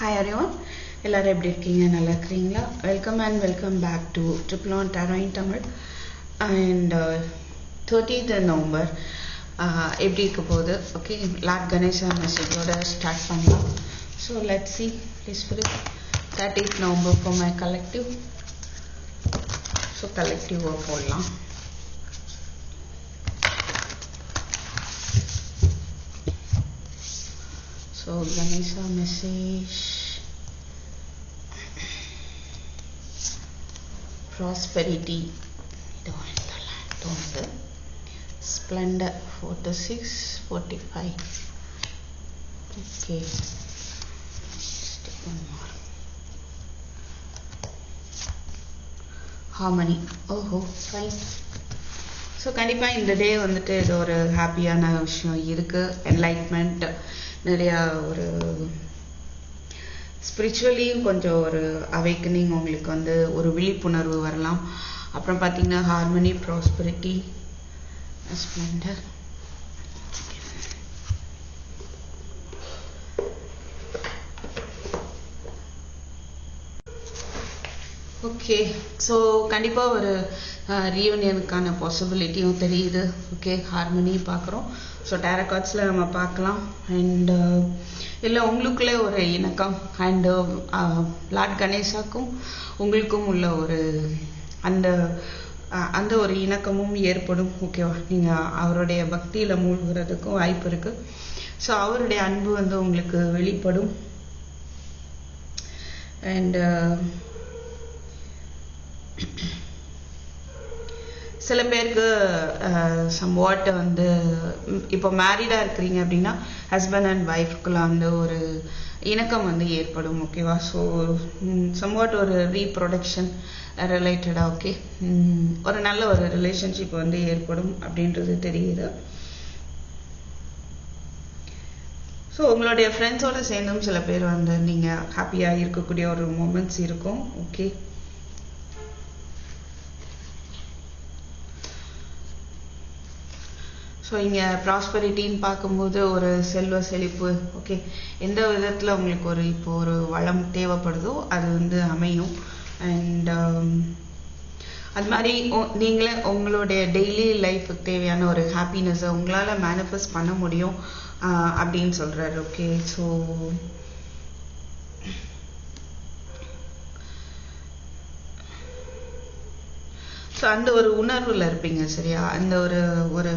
Hi everyone, எல்லாரும் எப்படி இருக்கீங்க? நல்லா இருக்கீங்களா? Welcome back to Triple On Tarot in Tamil and 30th November எப்படி இருக்க போகுது? Okay, Lord Ganesha மெசேஜோட ஸ்டார்ட் பண்ணலாம். So let's see, please for 30th November for my collective. So collective போடலாம். So Ganesha message, prosperity, splendor 46, 45. Okay, stick one more. Harmony. Oh, fine. So கண்டிப்பாக இந்த டே வந்துட்டு இது ஒரு ஹாப்பியான விஷயம் இருக்குது. என்லைட்மெண்ட், நிறையா ஒரு ஸ்பிரிச்சுவலியும் கொஞ்சம் ஒரு அவேக்கனிங், உங்களுக்கு வந்து ஒரு விழிப்புணர்வு வரலாம். அப்புறம் பார்த்தீங்கன்னா harmony, prosperity, Splendor. Okay, so கண்டிப்பாக ஒரு ரீயூனியனுக்கான பாசிபிலிட்டியும் தெரியுது. ஓகே, ஹார்மனி பார்க்குறோம். ஸோ டேரோ கார்ட்ஸில் நம்ம பார்க்கலாம். அண்டு இல்லை உங்களுக்குள்ளே ஒரு இணக்கம் அண்டு லார்ட் கணேசாக்கும் உங்களுக்கும் உள்ள ஒரு அந்த ஒரு இணக்கமும் ஏற்படும். ஓகேவா, நீங்கள் அவருடைய பக்தியில் மூழ்கிறதுக்கும் வாய்ப்பு இருக்குது. ஸோ அவருடைய அன்பு வந்து உங்களுக்கு வெளிப்படும். அண்டு சில பேருக்கு சம்வாட் வந்து இப்போ மேரிடாக இருக்கிறீங்க அப்படின்னா ஹஸ்பண்ட் அண்ட் ஒய்ஃப்குள்ள வந்து ஒரு இணக்கம் வந்து ஏற்படும். ஓகேவா, ஸோ சம்வாட் ஒரு ரீப்ரொடக்ஷன் ரிலேட்டடாக ஓகே ஒரு நல்ல ஒரு ரிலேஷன்ஷிப் வந்து ஏற்படும் அப்படின்றது தெரியுது. ஸோ உங்களுடைய ஃப்ரெண்ட்ஸோடு சேர்ந்தும் சில பேர் வந்து நீங்கள் ஹாப்பியாக இருக்கக்கூடிய ஒரு மூமெண்ட்ஸ் இருக்கும். ஓகே, ஸோ இங்கே ப்ராஸ்பெரிட்டின்னு பார்க்கும்போது ஒரு செல்வ செழிப்பு. ஓகே, எந்த விதத்தில் உங்களுக்கு ஒரு இப்போ ஒரு வளம் தேவைப்படுதோ அது வந்து அமையும். அண்ட் அது மாதிரி நீங்களே உங்களுடைய டெய்லி லைஃபுக்கு தேவையான ஒரு ஹாப்பினஸை உங்களால் மேனிஃபெஸ்ட் பண்ண முடியும் அப்படின்னு சொல்கிறாரு. ஓகே, ஸோ அந்த ஒரு உணர்வில் இருப்பீங்க. சரியா, அந்த ஒரு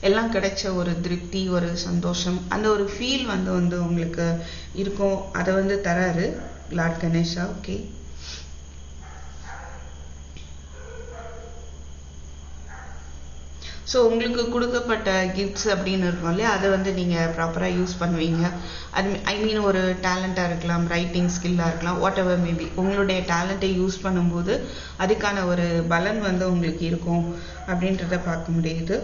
எல்லாம் கிடைச்ச ஒரு திருப்தி, ஒரு சந்தோஷம், அந்த ஒரு ஃபீல் வந்து உங்களுக்கு இருக்கும். அதை வந்து தராரு லார்ட் கணேஷா. ஓகே, ஸோ உங்களுக்கு கொடுக்கப்பட்ட கிஃப்ட்ஸ் அப்படின்னு இருக்கும் இல்லையா, அதை வந்து நீங்கள் ப்ராப்பராக யூஸ் பண்ணுவீங்க. அது ஒரு டேலண்ட்டாக இருக்கலாம், ரைட்டிங் ஸ்கில்லாக இருக்கலாம், வாட் எவர் மேபி. உங்களுடைய டேலண்ட்டை யூஸ் பண்ணும்போது அதுக்கான ஒரு பலன் வந்து உங்களுக்கு இருக்கும் அப்படின்றத பார்க்க முடியுது.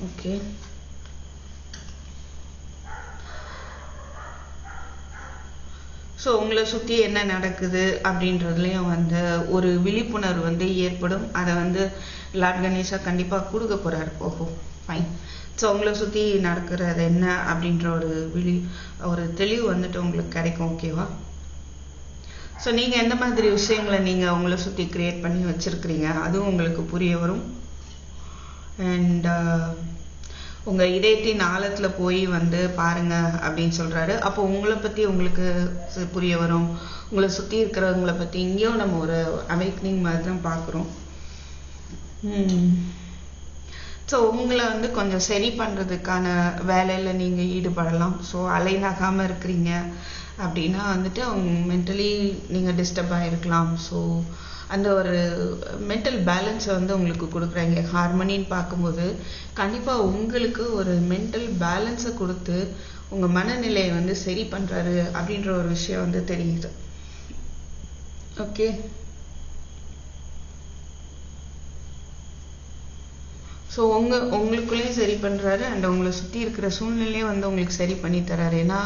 ஓகே, ஸோ உங்களை சுற்றி என்ன நடக்குது அப்படின்றதுலேயும் வந்து ஒரு விழிப்புணர்வு வந்து ஏற்படும். அதை வந்து லார்ட் கணேஷா கண்டிப்பாக கொடுக்க போகிறாரு. ஓஹோ, ஃபைன். ஸோ உங்களை சுற்றி நடக்கிறது என்ன அப்படின்ற ஒரு தெளிவு வந்துட்டு உங்களுக்கு கிடைக்கும். ஓகேவா, ஸோ நீங்கள் எந்த மாதிரி விஷயங்களை நீங்கள் உங்களை சுற்றி க்ரியேட் பண்ணி வச்சுருக்கிறீங்க அதுவும் உங்களுக்கு புரிய வரும். அண்ட் உங்கள் இதயத்தின் ஆழத்தில் போய் வந்து பாருங்க அப்படின்னு சொல்கிறாரு. அப்போ உங்களை பற்றி உங்களுக்கு புரிய வரும். உங்களை சுற்றி இருக்கிறவங்களை பற்றி இங்கேயும் நம்ம ஒரு அவேக்னிங் மாதிரி தான் பார்க்குறோம். ஸோ உங்களை வந்து கொஞ்சம் சரி பண்ணுறதுக்கான வேலையில் நீங்கள் ஈடுபடலாம். ஸோ அலைனாகாமல் இருக்கிறீங்க அப்படின்னா வந்துட்டு அவங்க மென்டலி நீங்கள் டிஸ்டர்பாக இருக்கலாம். ஸோ அந்த ஒரு மென்டல் பேலன்ஸை வந்து உங்களுக்கு கொடுக்குறாங்க. ஹார்மனின்னு பார்க்கும்போது கண்டிப்பாக உங்களுக்கு ஒரு மென்டல் பேலன்ஸை கொடுத்து உங்கள் மனநிலையை வந்து சரி பண்ணுறாரு அப்படின்ற ஒரு விஷயம் வந்து தெரியுது. ஓகே, ஸோ உங்களுக்குள்ளேயும் சரி பண்ணுறாரு அண்ட் உங்களை சுற்றி இருக்கிற சூழ்நிலையும் வந்து உங்களுக்கு சரி பண்ணி தர்றாரு. ஏன்னா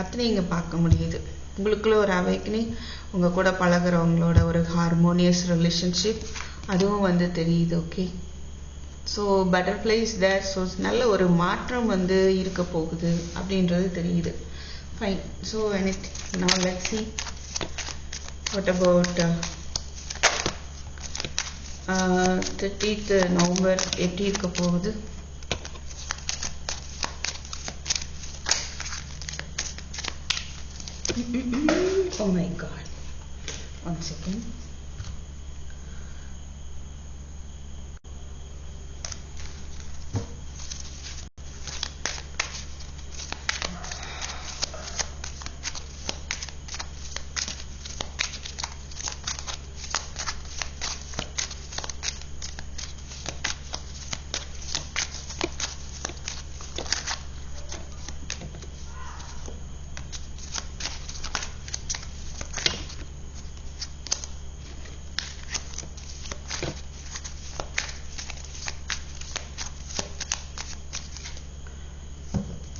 அத்தனை இங்கே பார்க்க முடியுது. உங்களுக்குள்ள ஒரு அவேக்கனிங், உங்கள் கூட பழகிறவங்களோட ஒரு ஹார்மோனியஸ் ரிலேஷன்ஷிப், அதுவும் வந்து தெரியுது. ஓகே, ஸோ பட்டர்ஃப்ளைஸ் தேர். ஸோ நல்ல ஒரு மாற்றம் வந்து இருக்க போகுது அப்படின்றது தெரியுது. Fine. So now let's see what about 30th November எப்படி இருக்க போகுது. Oh my god, one second.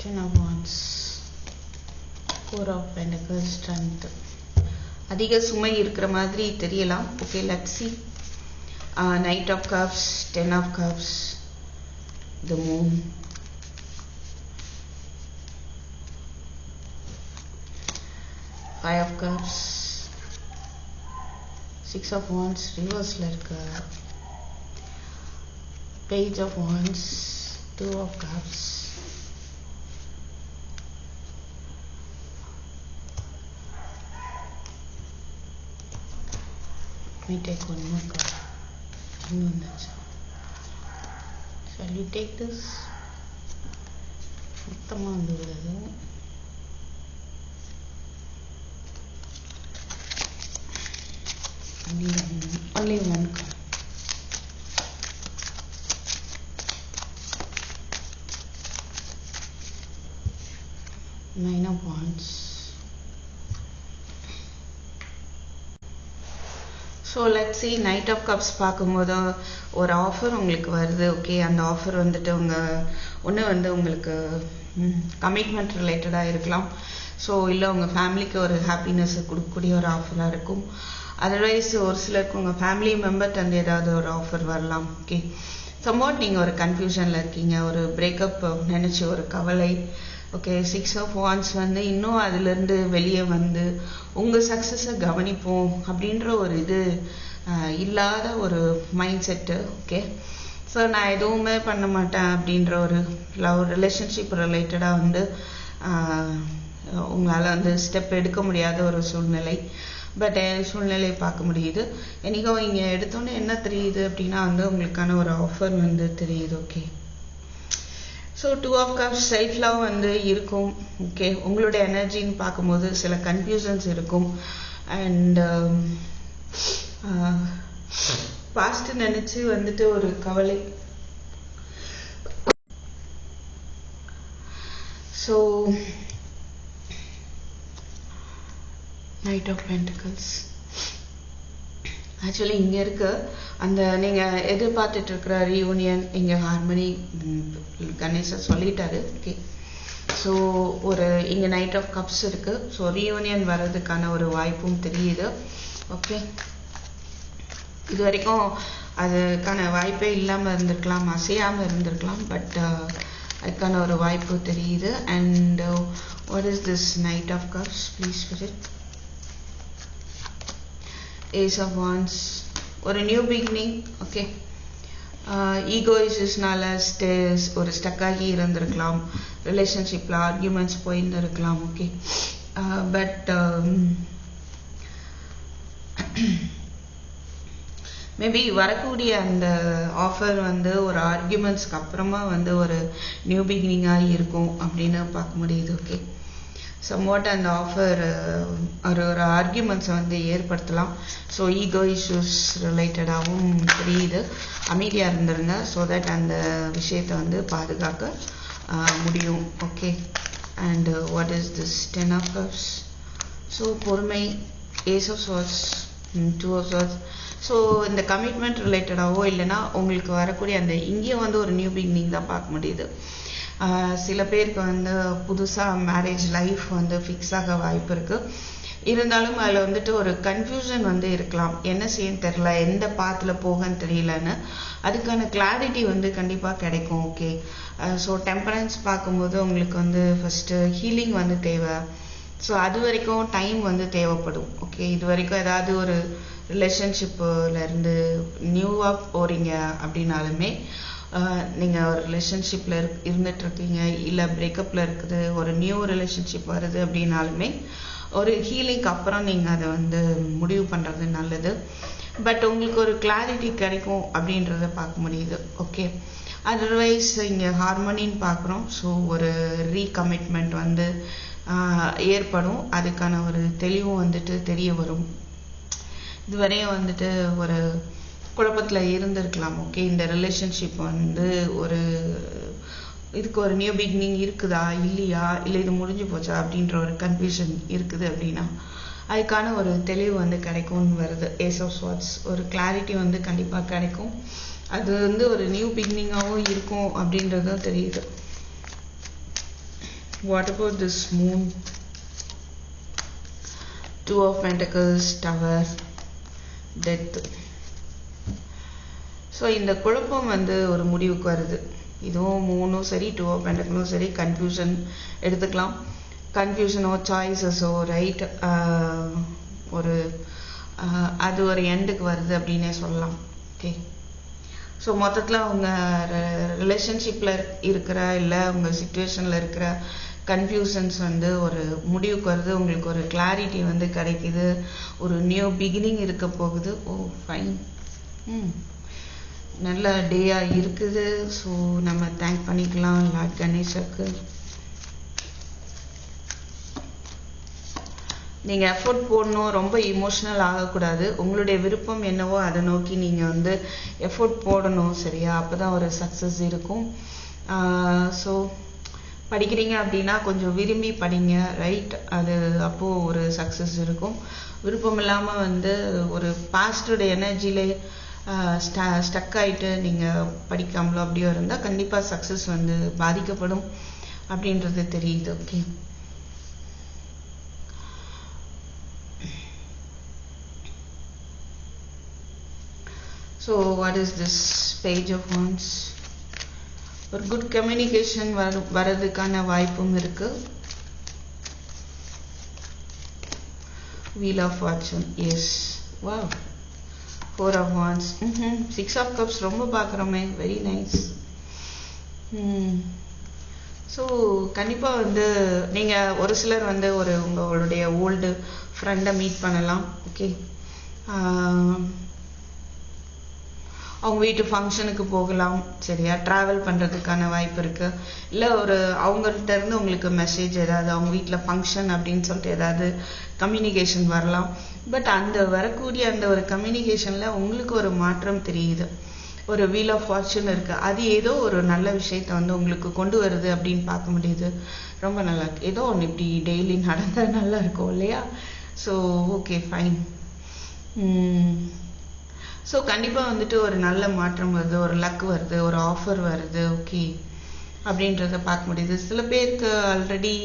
Ten of Wands, Four of Pentacles, Strength. அதிக சுமை இருக்கிற மாதிரி தெரியலாம். Okay, let's see. Knight of Cups, Ten of Cups, the Moon. Five of Cups, Six of Wands, reverse-ல இருக்கு. Page of Wands, Two of Cups. Let me take one more card. Shall we take this? மொத்தமா வந்து விடுது. Only one card. Nine of Wands. So let's see. Knight of cups பார்க்கும்போது ஒரு offer உங்களுக்கு வருது. Okay, அந்த offer வந்துட்டு ஒன்று வந்து உங்களுக்கு கமிட்மெண்ட் ரிலேட்டடாக இருக்கலாம். ஸோ இல்லை உங்கள் ஃபேமிலிக்கு ஒரு ஹாப்பினஸ்ஸை கொடுக்கக்கூடிய ஒரு ஆஃபராக இருக்கும். அதர்வைஸ் ஒரு சிலருக்கு உங்கள் ஃபேமிலி மெம்பர்ட்டு வந்து ஏதாவது ஒரு ஆஃபர் வரலாம். ஓகே, சம்வாட் நீங்கள் ஒரு கன்ஃபியூஷனில் இருக்கீங்க, ஒரு பிரேக்கப் நினச்சி ஒரு கவலை. ஓகே, சிக்ஸ் ஆஃப் வான்ஸ் வந்து இன்னும் அதுலேருந்து வெளியே வந்து உங்கள் சக்ஸஸை கவனிப்போம் அப்படின்ற ஒரு இது இல்லாத ஒரு மைண்ட் செட்டு. ஓகே, ஸோ நான் எதுவுமே பண்ண மாட்டேன் அப்படின்ற ஒரு லவ் ரிலேஷன்ஷிப் ரிலேட்டடாக வந்து உங்களால் வந்து ஸ்டெப் எடுக்க முடியாத ஒரு சூழ்நிலை. பட் சூழ்நிலையை பார்க்க முடியுது. என்னைக்கோ இங்கே எடுத்தோன்னே என்ன தெரியுது அப்படின்னா வந்து உங்களுக்கான ஒரு ஆஃபர் வந்து தெரியுது. Okay, so two of cups, self love வந்து இருக்கும். ஓகே, உங்களுடைய எனர்ஜின்னு பார்க்கும்போது சில கன்ஃபியூஷன்ஸ் இருக்கும். அண்ட் பாஸ்ட் நினச்சி வந்துட்டு ஒரு கவலை. So knight of pentacles actually இங்கே இருக்க அந்த நீங்கள் எதிர்பார்த்துட்டு இருக்கிற ரீயூனியன் இங்கே ஹார்மனி கணேசர் சொல்லிட்டாரு. ஓகே, ஸோ ஒரு இங்கே நைட் ஆஃப் கப்ஸ் இருக்குது. ஸோ ரீயூனியன் வர்றதுக்கான ஒரு வாய்ப்பும் தெரியுது. ஓகே, இது வரைக்கும் அதுக்கான வாய்ப்பே இல்லாமல் இருந்திருக்கலாம், அசையாமல் இருந்திருக்கலாம். பட் அதுக்கான ஒரு வாய்ப்பு தெரியுது. And what is this knight of cups please spirit. Ace of Wands, ஒரு நியூ பிகினிங். ஓகே, ஈகோ இஷ்யூஸ்னால ஒரு ஸ்டக் ஆகி இருந்திருக்கலாம், ரிலேஷன்ஷிப்பில் ஆர்கியூமெண்ட்ஸ் போயிருந்துருக்கலாம். ஓகே, பட் மேபி வரக்கூடிய அந்த ஆஃபர் வந்து ஒரு ஆர்கியூமெண்ட்ஸ்க்கு அப்புறமா வந்து ஒரு நியூ பிகினிங்காக இருக்கும் அப்படின்னு பார்க்க முடியுது. ஓகே, சம்வாட் அந்த ஆஃபர் ஒரு ஆர்கியூமெண்ட்ஸை வந்து ஏற்படுத்தலாம். ஸோ ஈகோ இஷ்யூஸ் ரிலேட்டடாகவும் தெரியுது. அமைதியாக இருந்துருங்க, ஸோ தட் அந்த விஷயத்தை வந்து பாதுகாக்க முடியும். Okay, and what is this ten of cups. So பொறுமை. Ace of swords, two of swords. So இந்த கமிட்மெண்ட் ரிலேட்டடாகவோ இல்லைன்னா உங்களுக்கு வரக்கூடிய அந்த இங்கேயும் வந்து ஒரு நியூ பிகினிங் தான் பார்க்க முடியுது. சில பேருக்கு வந்து புதுசாக மேரேஜ் லைஃப் வந்து ஃபிக்ஸ் ஆக வாய்ப்பு இருக்குது. இருந்தாலும் அதில் வந்துட்டு ஒரு கன்ஃபியூஷன் வந்து இருக்கலாம், என்ன செய்யன்னு தெரில, எந்த பாத்தில் போகன்னு தெரியலன்னு. அதுக்கான கிளாரிட்டி வந்து கண்டிப்பாக கிடைக்கும். ஓகே, ஸோ டெம்பரன்ஸ் பார்க்கும்போது உங்களுக்கு வந்து ஃபஸ்ட்டு ஹீலிங் வந்து தேவை. ஸோ அது வரைக்கும் டைம் வந்து தேவைப்படும். ஓகே, இது வரைக்கும் ஏதாவது ஒரு ரிலேஷன்ஷிப்புலேருந்து நியூவாக போகிறீங்க அப்படின்னாலுமே, நீங்கள் ஒரு ரிலேஷன்ஷிப்பில் இருந்துகிட்ருக்கீங்க, இல்லை பிரேக்கப்பில் இருக்குது, ஒரு நியூ ரிலேஷன்ஷிப் வருது அப்படின்னாலுமே ஒரு ஹீலிங்க்கு அப்புறம் நீங்கள் அதை வந்து முடிவு பண்ணுறது நல்லது. பட் உங்களுக்கு ஒரு கிளாரிட்டி கிடைக்கும் அப்படின்றத பார்க்க முடியுது. ஓகே, அதர்வைஸ் இங்கே ஹார்மோனின்னு பார்க்குறோம். ஸோ ஒரு ரீகமிட்மெண்ட் வந்து ஏற்படும், அதுக்கான ஒரு தெளிவும் வந்துட்டு தெரிய வரும். இதுவரையும் வந்துட்டு ஒரு குழப்பத்தில் இருந்திருக்கலாம். ஓகே, இந்த ரிலேஷன்ஷிப் வந்து ஒரு இதுக்கு ஒரு நியூ பிகினிங் இருக்குதா இல்லையா, இல்லை இது முடிஞ்சு போச்சா அப்படின்ற ஒரு கன்ஃபியூஷன் இருக்குது அப்படின்னா அதுக்கான ஒரு தெளிவு வந்து கிடைக்கும்னு வருது. ஏஸ் ஆஃப் ஸ்வார்ட்ஸ், ஒரு கிளாரிட்டி வந்து கண்டிப்பாக கிடைக்கும். அது வந்து ஒரு நியூ பிகினிங்காகவும் இருக்கும் அப்படின்றதும் தெரியுது. What about this moon? Two of Pentacles, Tower, Death. So இந்த குழப்பம் வந்து ஒரு முடிவுக்கு வருது. இதுவும் மூணும் சரி, டூ ஆஃப் பென்டக்கிளும் சரி, கன்ஃபியூஷன் எடுத்துக்கலாம். கன்ஃபியூஷனோ சாய்ஸஸோ ரைட், ஒரு அது ஒரு எண்டுக்கு வருது அப்படின்னே சொல்லலாம். ஓகே, ஸோ மொத்தத்தில் அவங்க ரிலேஷன்ஷிப்பில் இருக்கிற இல்லை உங்கள் சிச்சுவேஷனில் இருக்கிற கன்ஃபியூஷன்ஸ் வந்து ஒரு முடிவுக்கு வருது. உங்களுக்கு ஒரு கிளாரிட்டி வந்து கிடைக்குது, ஒரு நியூ பிகினிங் இருக்க போகுது. ஓ ஃபைன், நல்ல டேயாக இருக்குது. ஸோ நம்ம தேங்க் பண்ணிக்கலாம் லார்ட் கணேஷருக்கு. நீங்கள் எஃபோர்ட் போடணும், ரொம்ப இமோஷ்னல் ஆகக்கூடாது. உங்களுடைய விருப்பம் என்னவோ அதை நோக்கி நீங்கள் வந்து எஃபோர்ட் போடணும், சரியா? அப்போ தான் ஒரு சக்ஸஸ் இருக்கும். ஸோ படிக்கிறீங்க அப்படின்னா கொஞ்சம் விரும்பி படிங்க, ரைட்? அது அப்போது ஒரு சக்ஸஸ் இருக்கும். விருப்பம் இல்லாமல் வந்து ஒரு பாஸ்டோட எனர்ஜியிலே ஸ்டக் ஆகிட்டு நீங்கள் படிக்காமலோ அப்படியோ இருந்தால் கண்டிப்பாக சக்ஸஸ் வந்து பாதிக்கப்படும் அப்படின்றது தெரியுது. Okay, so what is this page of wands? ஒரு குட் கம்யூனிகேஷன் வர்றதுக்கான வாய்ப்பும் இருக்கு. Wheel of fortune, yes, wow, four of wands, six of cups ரொம்ப பார்க்குறோமே, வெரி நைஸ். ஸோ கண்டிப்பாக வந்து நீங்கள் ஒரு சிலர் வந்து ஒரு உங்களுடைய ஓல்டு ஃப்ரெண்டை மீட் பண்ணலாம். ஓகே, அவங்க வீட்டு ஃபங்க்ஷனுக்கு போகலாம், சரியா? ட்ராவல் பண்ணுறதுக்கான வாய்ப்பு இருக்குது. இல்லை ஒரு அவங்கள்ட்ட இருந்து உங்களுக்கு மெசேஜ் ஏதாவது, அவங்க வீட்டில் ஃபங்க்ஷன் அப்படின்னு சொல்லிட்டு ஏதாவது கம்யூனிகேஷன் வரலாம். பட் அந்த வரக்கூடிய அந்த ஒரு கம்யூனிகேஷனில் உங்களுக்கு ஒரு மாற்றம் தெரியுது. ஒரு வீல் ஆஃப் ஃபார்ச்சூன் இருக்குது, அது ஏதோ ஒரு நல்ல விஷயத்தை வந்து உங்களுக்கு கொண்டு வருது அப்படின்னு பார்க்க முடியுது. ரொம்ப நல்லா இருக்கு. ஏதோ ஒன்று இப்படி டெய்லி நடந்தால் நல்லா இருக்கும் இல்லையா? So okay, fine. ஸோ கண்டிப்பாக வந்துட்டு ஒரு நல்ல மாற்றம் வருது, ஒரு லக் வருது, ஒரு ஆஃபர் வருது. ஓகே, அப்படின்றத பார்க்க முடியுது. சில பேருக்கு ஆல்ரெடி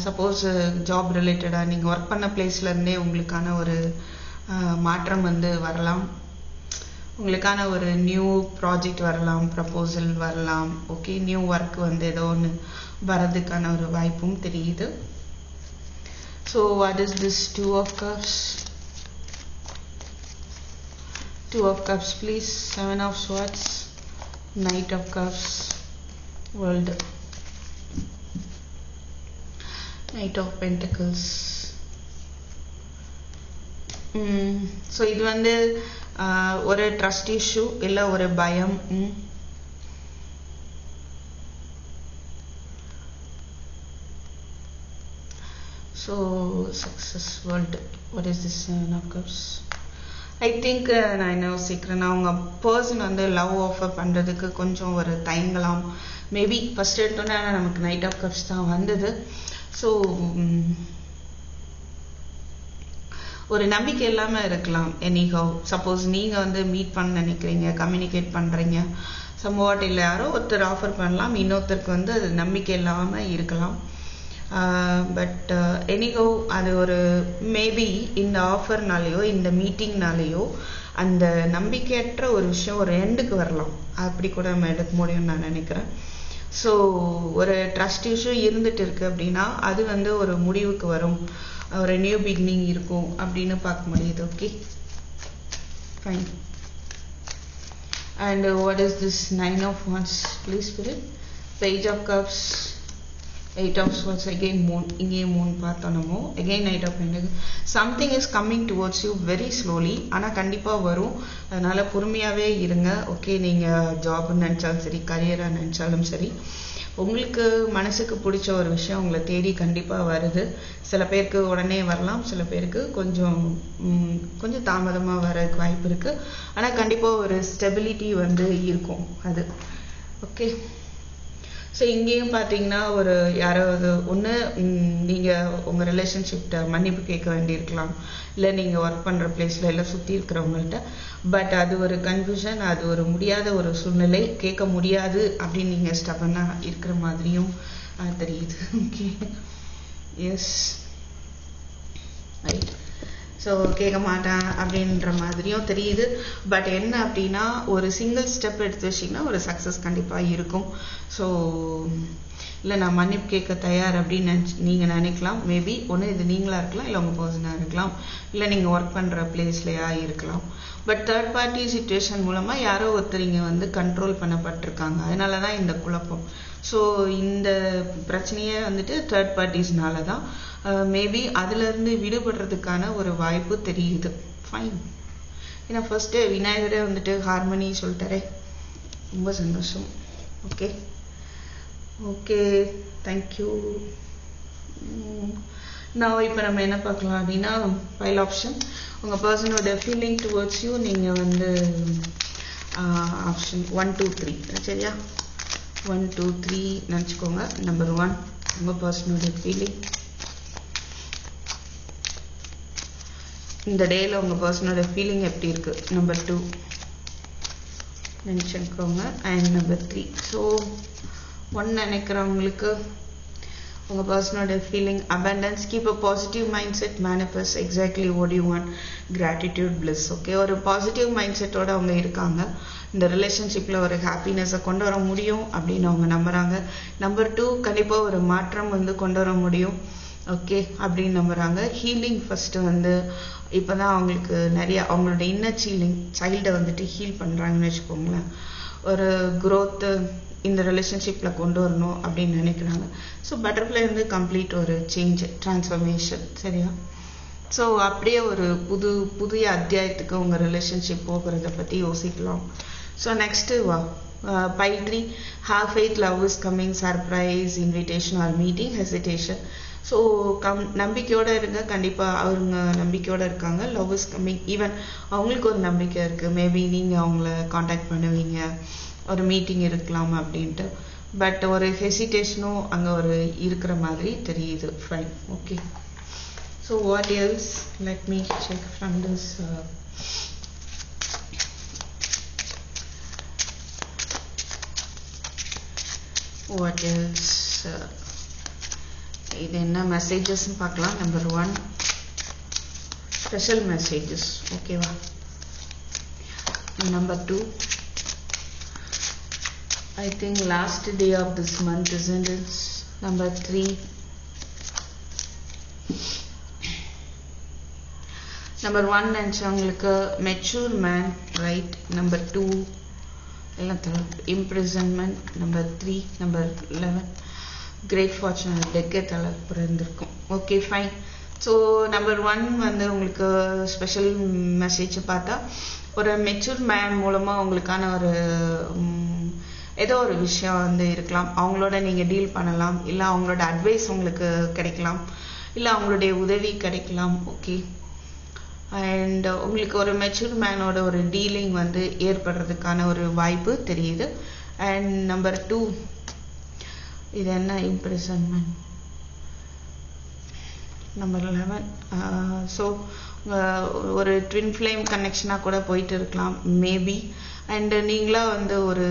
சப்போஸ் ஜாப் ரிலேட்டடாக நீங்கள் ஒர்க் பண்ண பிளேஸ்லேருந்தே உங்களுக்கான ஒரு மாற்றம் வந்து வரலாம். உங்களுக்கான ஒரு நியூ ப்ராஜெக்ட் வரலாம், ப்ரப்போசல் வரலாம். ஓகே, நியூ ஒர்க் வந்து ஏதோ ஒன்று வரதுக்கான ஒரு வாய்ப்பும் தெரியுது. So what is this two of cups? Two of Cups, please. Seven of Swords, Knight of Cups, World, Knight of Pentacles. So இது வந்து ஒரு ட்ரஸ்ட் இஷ்யூ, இல்லை ஒரு பயம். So success, world. What is this seven of cups? I think நான் என்ன யோசிக்கிறேன், அவங்க பர்சன் வந்து லவ் ஆஃபர் பண்ணுறதுக்கு கொஞ்சம் ஒரு தயங்கலாம் மேபி. ஃபஸ்ட் எடுத்தோன்னே ஆனால் நமக்கு நைட் ஆஃப் கப்ஸ் தான் வந்தது. ஸோ ஒரு நம்பிக்கை இல்லாம இருக்கலாம். எனிஹவ் சப்போஸ் நீங்க வந்து மீட் பண்ண நினைக்கிறீங்க, கம்யூனிகேட் பண்றீங்க, சம்வாட் இல்லை யாரோ ஒருத்தர் ஆஃபர் பண்ணலாம், இன்னொருத்தருக்கு வந்து அது நம்பிக்கை இல்லாம இருக்கலாம். பட் எனிஹவ் அது ஒரு மேபி இந்த ஆஃபர்னாலேயோ இந்த மீட்டிங்னாலேயோ அந்த நம்பிக்கையற்ற ஒரு விஷயம் ஒரு எண்டுக்கு வரலாம். அப்படி கூட நம்ம எடுக்க முடியும்னு நான் நினைக்கிறேன். ஸோ ஒரு ட்ரஸ்ட் இஷ்யூ இருந்துட்டு இருக்கு அப்படின்னா அது வந்து ஒரு முடிவுக்கு வரும், ஒரு நியூ பிகினிங் இருக்கும் அப்படின்னு பார்க்க முடியுது. Okay fine. And what is this 9 of Wands please Spirit? Page of Cups, 8 of Swords, again moon. இங்கே மூன் பார்த்தோம் நம்ம. again Knight of Pentacles. something is coming towards you very slowly. ஆனால் கண்டிப்பாக வரும், அதனால பொறுமையாகவே இருங்க. ஓகே, நீங்கள் ஜாப்னு நினச்சாலும் சரி, கரியராக நினச்சாலும் சரி, உங்களுக்கு மனசுக்கு பிடிச்ச ஒரு விஷயம் உங்களை தேடி கண்டிப்பாக வருது. சில பேருக்கு உடனே வரலாம், சில பேருக்கு கொஞ்சம் தாமதமாக வர வாய்ப்பு இருக்குது. ஆனால் கண்டிப்பாக ஒரு ஸ்டெபிலிட்டி வந்து இருக்கும் அது. ஓகே, ஸோ இங்கேயும் பார்த்தீங்கன்னா ஒரு யாராவது ஒன்று நீங்கள் உங்கள் ரிலேஷன்ஷிப்ட மன்னிப்பு கேட்க வேண்டியிருக்கலாம், இல்லை நீங்கள் ஒர்க் பண்ணுற பிளேஸில் எல்லாம் சுற்றி இருக்கிறவங்கள்ட்ட. பட் அது ஒரு கன்ஃபியூஷன், அது ஒரு முடியாத ஒரு சூழ்நிலை, கேட்க முடியாது அப்படின்னு நீங்கள் ஸ்டபனாக இருக்கிற மாதிரியும் தெரியுது. Okay, S right. ஸோ கேட்க மாட்டேன் அப்படின்ற மாதிரியும் தெரியுது. பட் என்ன அப்படின்னா ஒரு சிங்கிள் ஸ்டெப் எடுத்து வச்சிங்கன்னா ஒரு சக்ஸஸ் கண்டிப்பாக இருக்கும். ஸோ இல்லை நான் மன்னிப்பு கேட்க தயார் அப்படின்னு நீங்கள் நினைக்கலாம். மேபி ஒன்று இது நீங்களாக இருக்கலாம், இல்லை உங்கள் பர்சனாக இருக்கலாம், இல்லை நீங்கள் ஒர்க் பண்ணுற பிளேஸ்லையா இருக்கலாம். பட் தேர்ட் பார்ட்டி சிச்சுவேஷன் மூலமாக யாரோ ஒருத்தர் இங்கே வந்து கண்ட்ரோல் பண்ணப்பட்டிருக்காங்க, அதனால தான் இந்த குழப்பம். ஸோ இந்த பிரச்சனையே வந்துட்டு தேர்ட் பார்ட்டிஸ்னால தான். மேபி அதுலேருந்து விடுபடுறதுக்கான ஒரு வாய்ப்பு தெரியுது. ஃபைன். ஏன்னா ஃபர்ஸ்ட்டு விநாயகரே வந்துட்டு ஹார்மனி சொல்லிட்டாரே, ரொம்ப சந்தோஷம். Okay okay, thank you. நான் இப்போ நம்ம என்ன பார்க்கலாம் அப்படின்னா ஃபைல் ஆப்ஷன், உங்கள் பர்சனோட ஃபீலிங் டுவர்ட்ஸ் யூ. நீங்கள் வந்து ஆப்ஷன் 1 2 3 சரியா? 1 2 3 நினச்சிக்கோங்க. நம்பர் 1 உங்கள் பர்சனோட ஃபீலிங் இந்த டேயில், உங்கள் பர்சனோட ஃபீலிங் எப்படி இருக்குது. நம்பர் 2 நினச்சிக்கோங்க. And number 3. ஸோ 1 நினைக்கிறவங்களுக்கு உங்கள் பர்சனோட feeling abundance, keep a positive mindset, manifest exactly what you want, gratitude, bliss. Okay, ஒரு பாசிட்டிவ் மைண்ட் செட்டோட அவங்க இருக்காங்க. இந்த ரிலேஷன்ஷிப்பில் ஒரு ஹாப்பினஸை கொண்டு வர முடியும் அப்படின்னு அவங்க நம்புகிறாங்க. நம்பர் 2 கண்டிப்பாக ஒரு மாற்றம் வந்து கொண்டு வர முடியும், ஓகே அப்படின்னு நம்புகிறாங்க. ஹீலிங் ஃபஸ்ட்டு வந்து இப்போ தான் அவங்களுக்கு நிறைய அவங்களோட இன்னர் சைல்டை வந்துட்டு ஹீல் பண்ணுறாங்கன்னு வச்சுக்கோங்களேன். ஒரு க்ரோத்து இந்த ரிலேஷன்ஷிப்பில் கொண்டு வரணும் அப்படின்னு நினைக்கிறாங்க. ஸோ பட்டர்ஃப்ளை வந்து கம்ப்ளீட் ஒரு சேஞ்ச், டிரான்ஸ்ஃபர்மேஷன், சரியா? ஸோ அப்படியே ஒரு புதிய அத்தியாயத்துக்கு உங்கள் ரிலேஷன்ஷிப் போகிறத பற்றி யோசிக்கலாம். ஸோ நெக்ஸ்ட்டு வா file 3, have faith, love is coming, surprise, invitation or meeting, hesitation. So நம்பிக்கையோடு இருங்க. கண்டிப்பாக அவங்க நம்பிக்கையோடு இருக்காங்க. லவ் இஸ் கம்மிங், ஈவன் அவங்களுக்கு ஒரு நம்பிக்கை இருக்குது. மேபி நீங்கள் அவங்கள காண்டாக்ட் பண்ணுவீங்க, ஒரு மீட்டிங் இருக்கலாம் அப்படின்ட்டு. பட் ஒரு ஹெசிடேஷனும் அங்கே ஒரு இருக்கிற மாதிரி தெரியுது. Fine, okay. So what else, let me check from this. What else, இது என்ன மெசேஜஸ்ன்னு பார்க்கலாம். நம்பர் 1 ஸ்பெஷல் மெசேஜஸ், ஓகேவா? Number 2 I think last day of this month, isn't it? Number 3 number 1 நினச்சவங்களுக்கு மெச்சூர் மேன், ரைட்? நம்பர் 2 எல்லாம் imprisonment. Number 3 number 11 great fortune, டெக்கே தலை பிறந்திருக்கும். Okay fine. So number 1 வந்து உங்களுக்கு ஸ்பெஷல் மெசேஜ் பார்த்தா ஒரு மெச்சூர் மேன் மூலமாக உங்களுக்கான ஒரு ஏதோ ஒரு விஷயம் வந்து இருக்கலாம். அவங்களோட நீங்கள் டீல் பண்ணலாம், இல்லை அவங்களோட அட்வைஸ் உங்களுக்கு கிடைக்கலாம், இல்லை அவங்களுடைய உதவி கிடைக்கலாம். ஓகே, அண்ட் உங்களுக்கு ஒரு மெச்சூர் மேனோட ஒரு டீலிங் வந்து ஏற்படுறதுக்கான ஒரு வாய்ப்பு தெரியுது. அண்ட் நம்பர் 2 இது என்ன, இம்ப்ரெஷன்மெண்ட். நம்பர் 11 ஸோ ஒரு ட்வின் ஃப்ளேம் கனெக்ஷனாக கூட போயிட்டு இருக்கலாம் மேபி. அண்ட் நீங்களா வந்து ஒரு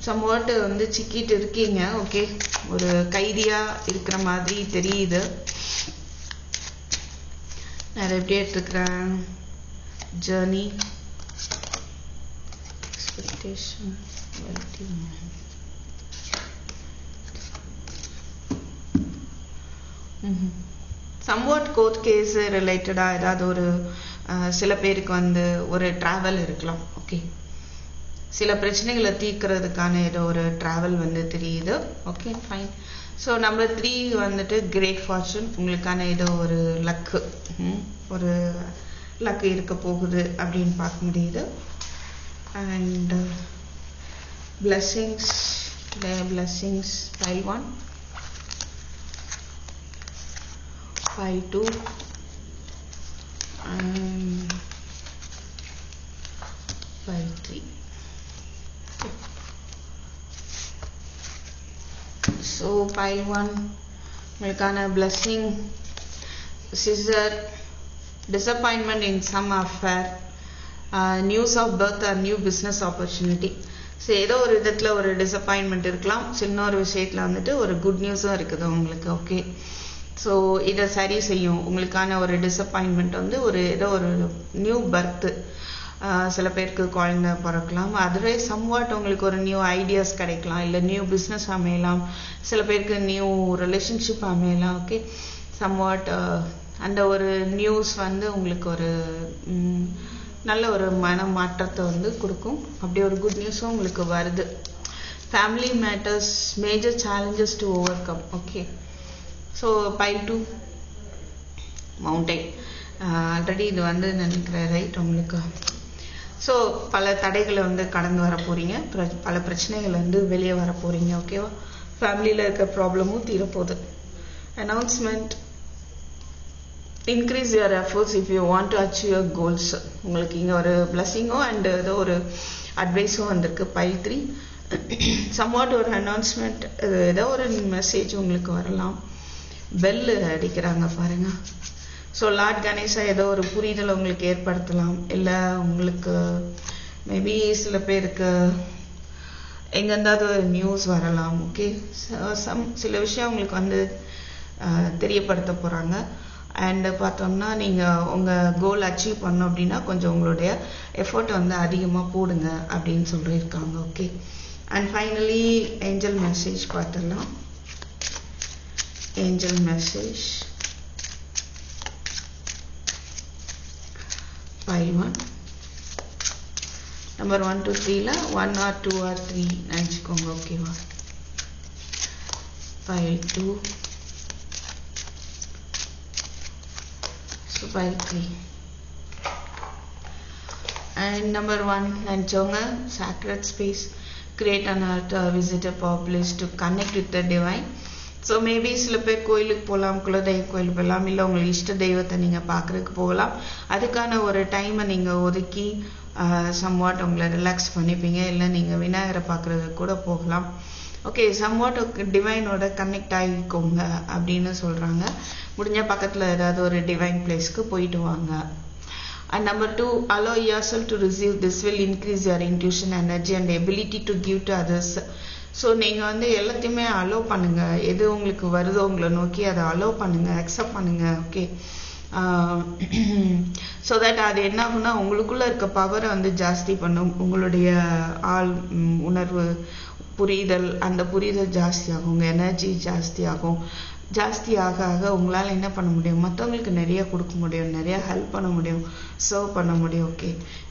சம்வாட் வந்து சிக்கிட்டு இருக்கீங்க. ஓகே, ஒரு கைதியா இருக்கிற மாதிரி தெரியுது. நான் எப்படி எடுத்துக்கிறேன், journey, expectation, somewhat court case ரிலேட்டடா ஏதாவது ஒரு சில பேருக்கு வந்து ஒரு டிராவல் இருக்கலாம். ஓகே, சில பிரச்சனைகளை தீர்க்கிறதுக்கான ஏதோ ஒரு டிராவல் வந்து தெரியுது. Okay fine. ஸோ நம்பர் 3 வந்துட்டு கிரேட் ஃபார்ச்சூன், உங்களுக்கான ஏதோ ஒரு லக்கு, ஒரு லக்கு இருக்க போகுது அப்படின்னு பார்க்க முடியுது. And blessings, pile 1, pile 2 and pile 3. So pile 1 உங்களுக்கான blessing, scissor, disappointment in some affair, news of birth or new business opportunity. So ஏதோ ஒரு விதத்தில் ஒரு டிசப்பாயின்மெண்ட் இருக்கலாம், சின்ன விஷயத்தில் வந்துட்டு ஒரு குட் நியூஸும் இருக்குது உங்களுக்கு. ஓகே, ஸோ இதை சரி செய்யும். உங்களுக்கான ஒரு டிசப்பாயின்மெண்ட் வந்து ஒரு ஏதோ ஒரு நியூ பர்த்து, சில பேருக்கு குழந்தை பிறக்கலாம். அதுவே சம்வாட் உங்களுக்கு ஒரு நியூ ஐடியாஸ் கிடைக்கலாம், இல்லை நியூ பிஸ்னஸ் அமையலாம், சில பேருக்கு நியூ ரிலேஷன்ஷிப் அமையலாம். ஓகே, சம்வாட் அந்த ஒரு நியூஸ் வந்து உங்களுக்கு ஒரு நல்ல ஒரு மன மாற்றத்தை வந்து கொடுக்கும். அப்படி ஒரு குட் நியூஸும் உங்களுக்கு வருது. Family matters, major challenges to over come. Okay, so file 2 mountain, already இது வந்து நினைக்கிறேன் ரைட் உங்களுக்கு. ஸோ பல தடைகளை வந்து கடந்து வர போகிறீங்க, பல பிரச்சனைகள் வந்து வெளியே வர போகிறீங்க. ஓகேவா, ஃபேமிலியில் இருக்க ப்ராப்ளமும் தீரப்போகுது. Announcement, increase your efforts if you want to achieve your goals. உங்களுக்கு இங்கே ஒரு பிளஸிங்கோ அண்ட் ஏதோ ஒரு அட்வைஸும் வந்திருக்கு. பைல் 3 சம்வாட் ஒரு அனௌன்ஸ்மெண்ட், ஏதோ ஒரு மெசேஜ் உங்களுக்கு வரலாம். பெல் அடிக்கிறாங்க பாருங்க. ஸோ லார்ட் கணேசா ஏதோ ஒரு புரிதல் உங்களுக்கு ஏற்படுத்தலாம், இல்லை உங்களுக்கு மேபி சில பேருக்கு எங்கேருந்தாவது ஒரு நியூஸ் வரலாம். ஓகே, சில விஷயம் உங்களுக்கு வந்து தெரியப்படுத்த போகிறாங்க. அண்ட் பார்த்தோம்னா நீங்கள் உங்கள் கோல் அச்சீவ் பண்ணோம் அப்படின்னா கொஞ்சம் உங்களுடைய எஃபர்ட் வந்து அதிகமாக போடுங்க அப்படின்னு சொல்லியிருக்காங்க. Okay, and finally angel message பார்த்துடலாம். Angel message pile 1, number 1 to 3ல 1 or 2 or 3 நினச்சிக்கோங்க. ஓகேவா, pile 2, so pile 3 and number 1 நினச்சவங்க sacred space, create an altar, visit a place to connect with the divine. So maybe சில பேர் கோயிலுக்கு போகலாம், குலதெய்வ கோயிலுக்கு போகலாம், இல்லை உங்களுக்கு இஷ்ட தெய்வத்தை நீங்கள் பார்க்குறதுக்கு போகலாம். அதுக்கான ஒரு டைமை நீங்கள் ஒதுக்கி சம்வாட் உங்களை ரிலாக்ஸ் பண்ணிப்பீங்க. இல்லை நீங்கள் விநாயகரை பார்க்குறதுக்கு கூட போகலாம். ஓகே, சம்வாட் டிவைனோட கனெக்ட் ஆகிக்கோங்க அப்படின்னு சொல்கிறாங்க. முடிஞ்ச பக்கத்தில் ஏதாவது ஒரு டிவைன் பிளேஸ்க்கு போயிட்டு வாங்க. And number 2, allow yourself to receive. This will increase your intuition, energy and ability to give to others. So நீங்கள் வந்து எல்லாத்தையுமே அலோவ் பண்ணுங்கள். எது உங்களுக்கு வருதோ உங்களை நோக்கி அதை அலோவ் பண்ணுங்கள், அக்செப்ட் பண்ணுங்கள். ஓகே, ஸோ தட் அது என்ன ஆகும்னா உங்களுக்குள்ளே இருக்க பவரை வந்து ஜாஸ்தி பண்ணும். உங்களுடைய ஆள் உணர்வு புரிதல், அந்த புரிதல் ஜாஸ்தி ஆகும், உங்கள் எனர்ஜி ஜாஸ்தி ஆகும். ஜாஸ்தி ஆக ஆக உங்களால் என்ன பண்ண முடியும், மற்றவங்களுக்கு நிறைய கொடுக்க முடியும், நிறைய ஹெல்ப் பண்ண முடியும், சர்வ் பண்ண முடியும். ஓகே,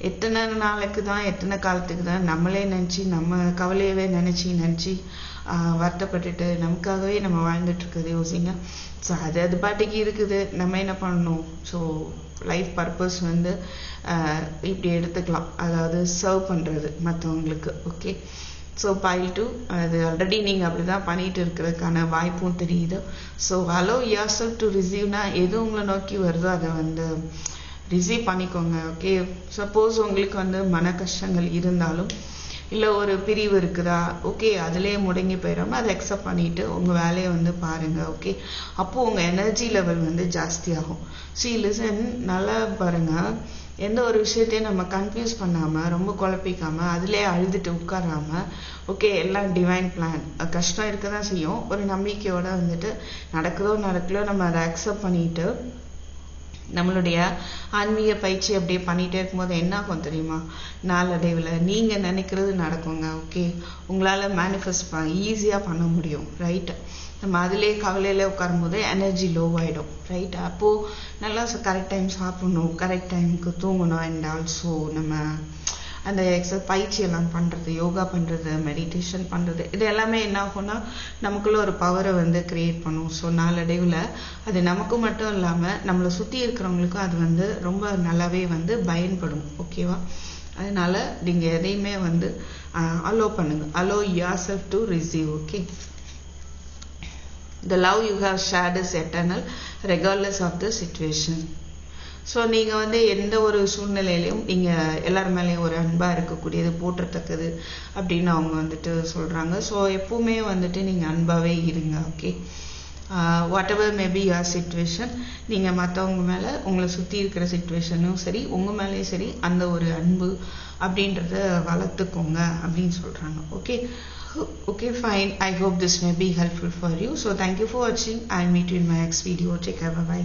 எத்தனை நாளைக்கு தான், எத்தனை காலத்துக்கு தான் நம்மளே நினச்சி நம்ம கவலையவே நினச்சி வருத்தப்பட்டுட்டு நமக்காகவே நம்ம வாழ்ந்துட்டு இருக்குது யோசிங்க. ஸோ அது பாட்டுக்கு இருக்குது, நம்ம என்ன பண்ணணும். ஸோ லைஃப் பர்பஸ் வந்து இப்படி எடுத்துக்கலாம், அதாவது சர்வ் பண்ணுறது மற்றவங்களுக்கு. ஓகே, ஸோ pile 2 அது ஆல்ரெடி நீங்கள் அப்படி தான் பண்ணிட்டு இருக்கிறதுக்கான வாய்ப்பும் தெரியுது. ஸோ allow yourself to receiveனா எது உங்களை நோக்கி வருதோ அதை வந்து ரிசீவ் பண்ணிக்கோங்க. ஓகே, சப்போஸ் உங்களுக்கு வந்து மன கஷ்டங்கள் இருந்தாலும் இல்லை ஒரு பிரிவு இருக்குதா, ஓகே அதிலே முடங்கி போயிடாமல் அதை அக்செப்ட் பண்ணிட்டு உங்கள் வேலையை வந்து பாருங்கள். ஓகே, அப்போது உங்கள் எனர்ஜி லெவல் வந்து ஜாஸ்தியாகும். லிசன், நல்லா பாருங்கள், எந்த ஒரு விஷயத்தையும் நம்ம கன்ஃபியூஸ் பண்ணாமல் ரொம்ப குழப்பிக்காமல் அதிலே அழுதுட்டு உட்காராமல், ஓகே எல்லாம் டிவைன் பிளான், கஷ்டம் இருக்க தான் செய்யும், ஒரு நம்பிக்கையோடு வந்துட்டு நடக்குதோ நடக்கலோ நம்ம அதை அக்செப்ட் பண்ணிட்டு நம்மளுடைய ஆன்மீக பயிற்சி அப்படியே பண்ணிகிட்டே இருக்கும்போது என்ன ஆகும் தெரியுமா, நாளடைவில் நீங்கள் நினைக்கிறது நடக்குங்க. ஓகே, உங்களால் மேனிஃபெஸ்ட் ஈஸியாக பண்ண முடியும். ரைட், நம்ம அதிலே கவலையிலே உட்காரும்போது எனர்ஜி லோ ஆகிடும். ரைட், அப்போது நல்லா கரெக்ட் டைம் சாப்பிடணும், கரெக்ட் டைமுக்கு தூங்கணும். அண்ட் ஆல்சோ நம்ம அந்த பயிற்சியெல்லாம் பண்ணுறது, யோகா பண்ணுறது, மெடிடேஷன் பண்ணுறது, இது எல்லாமே என்ன ஆகும்னா நமக்குள்ள ஒரு பவரை வந்து கிரியேட் பண்ணும். ஸோ நாளடைவில் அது நமக்கு மட்டும் இல்லாமல் நம்மளை சுற்றி இருக்கிறவங்களுக்கும் அது வந்து ரொம்ப நல்லாவே வந்து பயன்படும். ஓகேவா, அதனால் நீங்கள் எதையுமே வந்து அலோ பண்ணுங்கள். Allow yourself to receive. Okay, the love you have shared is eternal regardless of the situation. So நீங்கள் வந்து எந்த ஒரு சூழ்நிலையிலையும் நீங்கள் எல்லார் மேலேயும் ஒரு அன்பாக இருக்கக்கூடியது, போற்றத்தக்கது அப்படின்னு அவங்க வந்துட்டு சொல்கிறாங்க. ஸோ எப்பவுமே வந்துட்டு நீங்கள் அன்பாகவே இருங்க. Okay, what ever maybe your situation, நீங்கள் மற்றவங்க மேலே, உங்களை சுற்றி இருக்கிற சிச்சுவேஷனும் சரி, உங்கள் மேலேயும் சரி, அந்த ஒரு அன்பு அப்படின்றத வளர்த்துக்கோங்க அப்படின்னு சொல்கிறாங்க. Okay, okay, fine. I hope this may be helpful for you. So thank you for watching. I'll meet you in my next video. Take care. Bye bye.